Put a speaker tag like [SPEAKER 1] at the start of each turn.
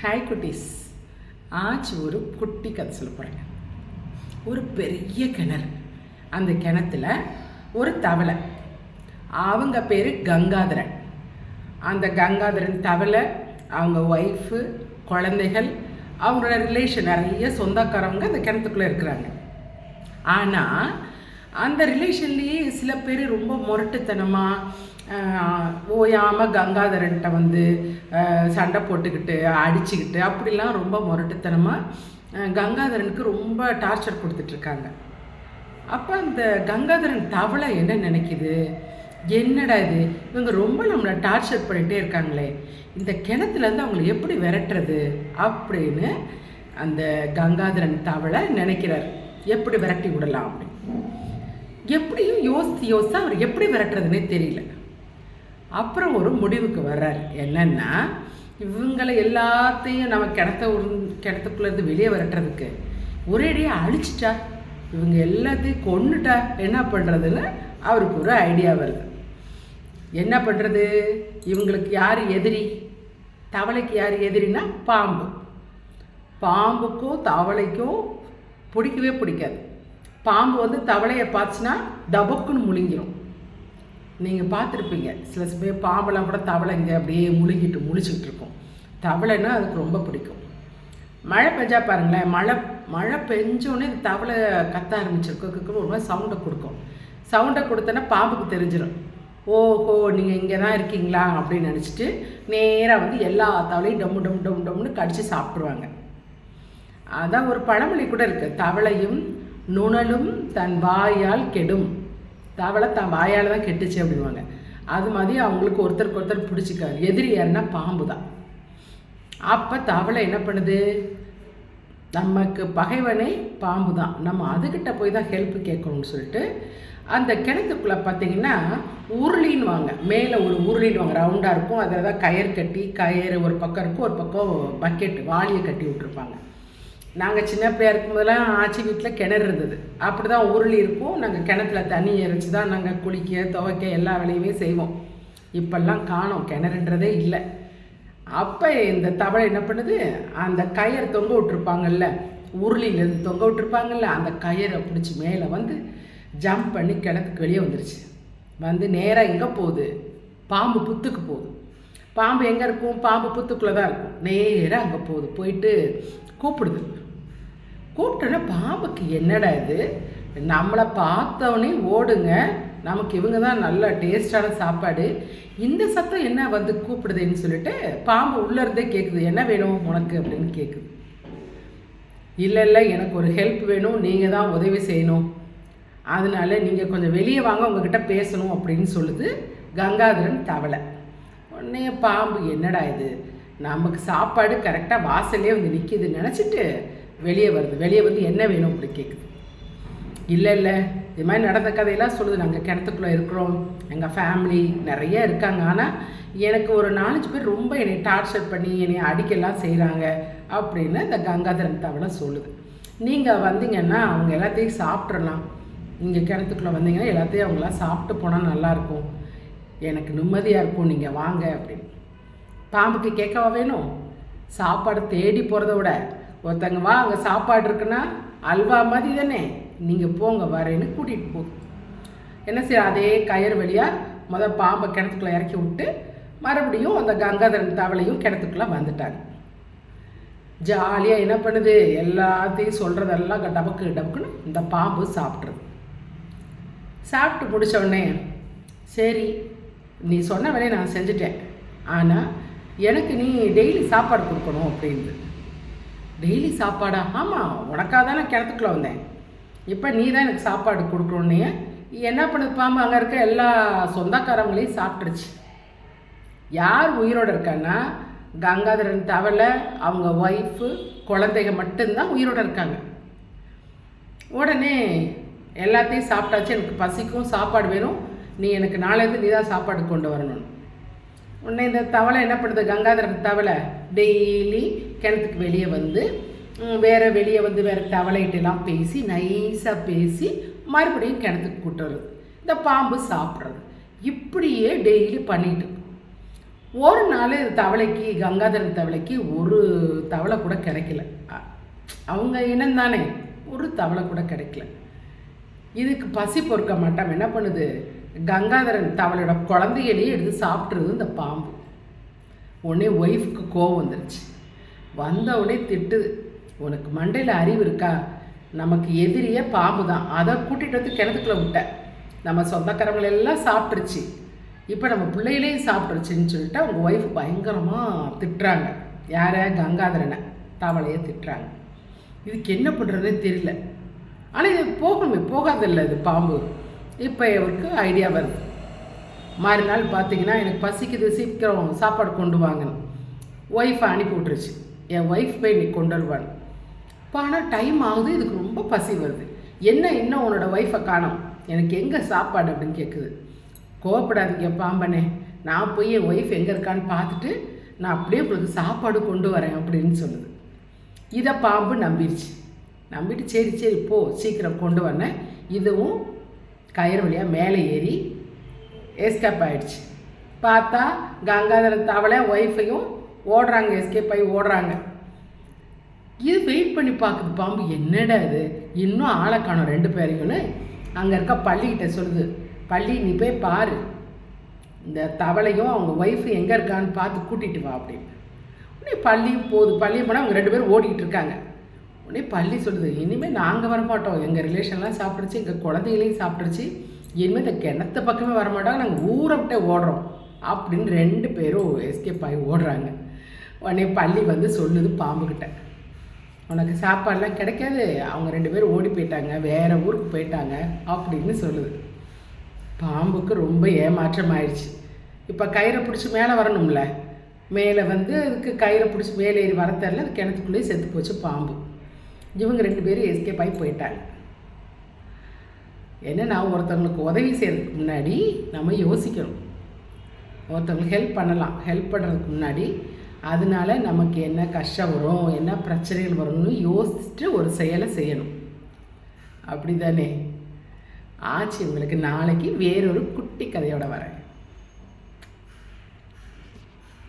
[SPEAKER 1] Hi குட்டீஸ். ஆச்சு ஒரு குட்டி கதை சொல்ல போகிறேங்க. ஒரு பெரிய கிணறு. அந்த கிணத்துல ஒரு தவளை, அவங்க பேர் கங்காதரன். அந்த கங்காதரன் தவளை, அவங்க ஒய்ஃபு, குழந்தைகள், அவங்களோட ரிலேஷன் நிறைய சொந்தக்காரவங்க அந்த கிணத்துக்குள்ளே இருக்கிறாங்க. ஆனால் அந்த ரிலேஷன்லேயே சில பேர் ரொம்ப முரட்டுத்தனமாக ஓயாமல் கங்காதரன்கிட்ட வந்து சண்டை போட்டுக்கிட்டு அடிச்சுக்கிட்டு அப்படிலாம் ரொம்ப முரட்டுத்தனமாக கங்காதரனுக்கு ரொம்ப டார்ச்சர் கொடுத்துட்ருக்காங்க. அப்போ அந்த கங்காதரன் தவளை என்ன நினைக்கிது, என்னடா இது, இவங்க ரொம்ப நம்மளை டார்ச்சர் பண்ணிகிட்டே இருக்காங்களே, இந்த கிணத்துலேருந்து அவங்களை எப்படி விரட்டுறது அப்படின்னு அந்த கங்காதரன் தவளை நினைக்கிறார். எப்படி விரட்டி விடலாம் அப்படின்னு எப்படியும் யோசித்து அவர் எப்படி விரட்டுறதுனே தெரியல. அப்புறம் ஒரு முடிவுக்கு வர்றார். என்னன்னா, இவங்களை எல்லாத்தையும் நம்ம கிணத்துக்குள்ளேருந்து வெளியே விரட்டுறதுக்கு ஒரேடியாக அழிச்சிட்டா, இவங்க எல்லாத்தையும் கொண்டுட்டா என்ன பண்ணுறதுன்னு அவருக்கு ஒரு ஐடியா வருது. என்ன பண்ணுறது, இவங்களுக்கு யார் எதிரி, தவளைக்கு யார் எதிரின்னா பாம்பு. பாம்புக்கும் தவளைக்கும் பிடிக்கவே பிடிக்காது. பாம்பு வந்து தவளையை பார்த்துச்சுன்னா டபக்குன்னு முழுங்கிடும். நீங்கள் பார்த்துருப்பீங்க, சில பேர் பாம்பெல்லாம் கூட தவளைங்க அப்படியே முழிச்சிக்கிட்டு இருக்கும். தவளைன்னா அதுக்கு ரொம்ப பிடிக்கும். மழை பெஞ்சா பாருங்களேன், மழை பெஞ்சோடனே இந்த தவளை கத்த ஆரம்பிச்சிருக்கும். ஒரு மாதிரி சவுண்டை கொடுக்கும். சவுண்டை கொடுத்தோன்னா பாம்புக்கு தெரிஞ்சிடும், ஓஹோ நீங்கள் இங்கே தான் இருக்கீங்களா அப்படின்னு நினச்சிட்டு நேராக வந்து எல்லா தவளையும் டம்மு டம் டம் டம்னு கடிச்சு சாப்பிட்ருவாங்க. அதான் ஒரு பழமொழி கூட இருக்குது, தவளையும் நுணலும் தன் வாயால் கெடும். தவளை தன் வாயால் தான் கெட்டுச்சு அப்படின்வாங்க. அது மாதிரி அவங்களுக்கு ஒருத்தருக்கு ஒருத்தர் பிடிச்சிக்காது. எதிரி யாருன்னா பாம்பு தான். அப்போ தவளை என்ன பண்ணுது, நமக்கு பகைவனே பாம்பு தான், நம்ம அதுக்கிட்ட போய் தான் ஹெல்ப் கேட்கணும்னு சொல்லிட்டு அந்த கிணத்துக்குள்ளே பார்த்தீங்கன்னா உருளின்வாங்க, மேலே ஒரு உருளின்வாங்க, ரவுண்டாக இருக்கும். அதில் தான் கயிறு ஒரு பக்கம் இருக்கும், ஒரு பக்கம் பக்கெட் வாளியை கட்டி விட்டுருப்பாங்க. நாங்கள் சின்ன பிள்ளையா இருக்கும்போதெல்லாம் ஆச்சி வீட்டில் கிணறு இருந்தது. அப்படி தான் உருளி இருக்கும். நாங்கள் கிணத்துல தண்ணி இறைச்சி தான் நாங்கள் குளிக்க துவைக்க எல்லா வேலையுமே செய்வோம். இப்பெல்லாம் காணோம், கிணறுன்றதே இல்லை. அப்போ இந்த தவளை என்ன பண்ணுது, அந்த கயிறு தொங்க விட்டுருப்பாங்கல்ல, உருளியிலேருந்து தொங்க விட்டுருப்பாங்கல்ல, அந்த கயிறை பிடிச்சி மேலே வந்து ஜம்ப் பண்ணி கிணத்துக்கு வெளியே வந்துருச்சு. வந்து நேராக எங்கே போகுது, பாம்பு புத்துக்கு போகுது. பாம்பு எங்கே இருக்கும், பாம்பு புத்துக்குள்ளே தான் இருக்கும். நேராக அங்கே போகுது. போயிட்டு கூப்பிடுது. கூப்பிட்டோன்னா பாம்புக்கு என்னடா இது, நம்மளை பார்த்தவொடனே ஓடுங்க, நமக்கு இவங்க தான் நல்ல டேஸ்டான சாப்பாடு, இந்த சத்தம் என்ன வந்து கூப்பிடுதுன்னு சொல்லிட்டு பாம்பு உள்ளேருந்தே கேட்குது, என்ன வேணும் உனக்கு அப்படின்னு கேட்குது. இல்லை எனக்கு ஒரு ஹெல்ப் வேணும், நீங்கள் தான் உதவி செய்யணும், அதனால நீங்கள் கொஞ்சம் வெளியே வாங்க, உங்ககிட்ட பேசணும் அப்படின்னு சொல்லுது கங்காதரன் தவளை. உடனே பாம்பு என்னடா இது, நமக்கு சாப்பாடு கரெக்டாக வாசல்லே வந்து நிற்கிதுன்னு நினச்சிட்டு வெளியே வருது. வெளியே வந்து என்ன வேணும் அப்படி கேட்குது. இல்லை இது மாதிரி நடந்த கதையெல்லாம் சொல்லுது, நாங்கள் கிணத்துக்குள்ளே இருக்கிறோம், எங்கள் ஃபேமிலி நிறைய இருக்காங்க, ஆனால் எனக்கு ஒரு 4-5 பேர் ரொம்ப என்னை டார்ச்சர் பண்ணி என்னை அடிக்கலாம் செய்கிறாங்க அப்படின்னு இந்த கங்காதரன் தவளை சொல்லுது. நீங்கள் வந்தீங்கன்னா அவங்க எல்லாத்தையும் சாப்பிட்றலாம், நீங்கள் கிணத்துக்குள்ளே வந்தீங்கன்னா எல்லாத்தையும் அவங்களாம் சாப்பிட்டு போனால் நல்லாயிருக்கும், எனக்கு நிம்மதியாக இருக்கும், நீங்கள் வாங்க அப்படின்னு. பாம்புக்கு கேட்கவா வேணும், சாப்பாடு தேடி போகிறத விட ஒருத்தங்க வா அங்கே சாப்பாடு இருக்குன்னா அல்வா மாதிரி தானே, நீங்கள் போங்க வரேன்னு கூட்டிகிட்டு போகும். என்ன செய்ய, அதே கயிறு வழியாக பாம்பை கிணத்துக்குள்ளே இறக்கி விட்டு மறுபடியும் அந்த கங்காதரன் தவளையும் கிணத்துக்குள்ளே வந்துட்டாங்க. ஜாலியாக என்ன பண்ணுது, எல்லாத்தையும் சொல்கிறதெல்லாம் டபக்குன்னு இந்த பாம்பு சாப்பிட்றது. சாப்பிட்டு முடித்த உடனே, சரி நீ சொன்ன வேலையை நான் செஞ்சுட்டேன், ஆனால் எனக்கு நீ டெய்லி சாப்பாடு கொடுக்கணும் அப்படின்னு. டெய்லி சாப்பாடா, ஆமாம் உனக்காக தான் நான் கிணத்துக்குள்ளே வந்தேன், இப்போ நீ தான் எனக்கு சாப்பாடு கொடுக்கணுன்னே. என்ன பண்ணுது பாம்பு, அங்கே இருக்க எல்லா சொந்தக்காரங்களையும் சாப்பிட்ருச்சு. யார் உயிரோடு இருக்கான்னா கங்காதரன் தவளை, அவங்க ஒய்ஃபு, குழந்தைங்க மட்டும்தான் உயிரோடு இருக்காங்க. உடனே எல்லாத்தையும் சாப்பிட்டாச்சு, எனக்கு பசிக்கும், சாப்பாடு வேணும், நீ எனக்கு நாளையிலேருந்து நீ தான் சாப்பாடு கொண்டு வரணும். உடனே இந்த தவளை என்ன பண்ணுது, கங்காதரன் தவளை டெய்லி கிணத்துக்கு வெளியே வந்து வேறு தவளைகிட்டலாம் பேசி நைஸாக பேசி மறுபடியும் கிணத்துக்கு கூட்டு வருது. இந்த பாம்பு சாப்பிட்றது இப்படியே டெய்லி பண்ணிட்டு ஒரு நாள் தவளைக்கு, கங்காதரன் தவளைக்கு ஒரு தவளை கூட கிடைக்கல. அவங்க இனம் தானே, ஒரு தவளை கூட கிடைக்கல. இதுக்கு பசி பொறுக்க மாட்டாம என்ன பண்ணுது, கங்காதரன் தவளையோட குழந்தைகளையே எடுத்து சாப்பிட்றது இந்த பாம்பு. உடனே ஒய்ஃபுக்கு கோவம் வந்துருச்சு. வந்த உடனே திட்டுது, உனக்கு மண்டையில் அறிவு இருக்கா, நமக்கு எதிரியே பாம்பு தான், அதை கூட்டிகிட்டு வந்து கிணத்துக்குள்ளே விட்ட, நம்ம சொந்தக்காரங்களெல்லாம் சாப்பிட்ருச்சு, இப்போ நம்ம பிள்ளைகளையும் சாப்பிட்ருச்சுன்னு சொல்லிட்டு அவங்க ஒய்ஃப் பயங்கரமாக திட்டுறாங்க. யாரை, கங்காதரனை, தவளையை திட்டுறாங்க. இதுக்கு என்ன பண்ணுறதுனே தெரியல. ஆனால் இது போகாதில்லை இது பாம்பு. இப்போ இவருக்கு ஐடியா வருது. மறுநாள் பார்த்தீங்கன்னா, எனக்கு பசிக்குது, சீக்கிரம் சாப்பாடு கொண்டு வாங்கணும். ஒய்ஃபை அனுப்பி விட்டுருச்சு. என் ஒய்ஃப் போய் இன்னைக்கு கொண்டு வருவான். இப்போ ஆனால் டைம் ஆகுது, இதுக்கு ரொம்ப பசி வருது. என்ன இன்னும் உன்னோட ஒய்ஃபை காணோம், எனக்கு எங்கே சாப்பாடு அப்படின்னு கேட்குது. கோவப்படாதீங்க பாம்பனே, நான் போய் என் ஒய்ஃப் எங்கே இருக்கான்னு பார்த்துட்டு நான் அப்படியே உங்களுக்கு சாப்பாடு கொண்டு வரேன் அப்படின்னு சொல்லுது. இதை பாம்பு நம்பிட்டு சரி சரி போ, சீக்கிரம் கொண்டு வரேன். இதுவும் கயிறு வழியாக மேலே ஏறி எஸ்கேப் ஆகிடுச்சு. பார்த்தா கங்காதரன் தவளை ஒய்ஃபையும் ஓடுறாங்க, எஸ்கேப் ஆகி ஓடுறாங்க. இது வெயிட் பண்ணி பார்க்குது பாம்பு, என்னடா இது இன்னும் ஆளை காணும் 2 பேரையும்னு அங்கே இருக்க பள்ளிக்கிட்ட சொல்லுது. பள்ளி, நீ போய் பாரு, இந்த தவளையும் அவங்க ஒய்ஃபு எங்கே இருக்கான்னு பார்த்து கூட்டிகிட்டு வா அப்படின்னு. உடனே பள்ளியும் பள்ளியும் போனால் அவங்க 2 பேரும் ஓடிக்கிட்டு இருக்காங்க. உடனே பள்ளி சொல்லுது, இனிமேல் நாங்கள் வரமாட்டோம், எங்கள் ரிலேஷன்லாம் சாப்பிட்ருச்சு, எங்கள் குழந்தைகளையும் சாப்பிட்ருச்சு, இனிமேல் இந்த கிணத்து பக்கமே வரமாட்டோம், நாங்கள் ஊரை விட்டே ஓடுறோம் அப்படின்னு 2 பேரும் எஸ்கேப் ஆகி ஓடுறாங்க. உடனே பள்ளி வந்து சொல்லுது பாம்புக்கிட்ட, உனக்கு சாப்பாடெலாம் கிடைக்காது, அவங்க 2 பேரும் ஓடி போயிட்டாங்க, வேறு ஊருக்கு போயிட்டாங்க அப்படின்னு சொல்லுது. பாம்புக்கு ரொம்ப ஏமாற்றம் ஆயிடுச்சு. இப்போ கயிறை பிடிச்சி மேலே வரணும்ல, மேலே வந்து அதுக்கு கயிறை பிடிச்சி மேலே ஏறி வர தெரியல, அது கிணத்துக்குள்ளேயே செத்து போச்சு பாம்பு. இவங்க 2 பேரும் எஸ்கேப் ஆகி போயிட்டாங்க. என்னன்னா, ஒருத்தவங்களுக்கு உதவி செய்கிறதுக்கு முன்னாடி நம்ம யோசிக்கணும். ஒருத்தவங்களுக்கு ஹெல்ப் பண்ணலாம், ஹெல்ப் பண்ணுறதுக்கு முன்னாடி அதனால நமக்கு என்ன கஷ்டம் வரும், என்ன பிரச்சனைகள் வரும்னு யோசிச்சுட்டு ஒரு செயலை செய்யணும். அப்படி தானே ஆச்சு. உங்களுக்கு நாளைக்கு வேறொரு குட்டி கதையோட வரேன்.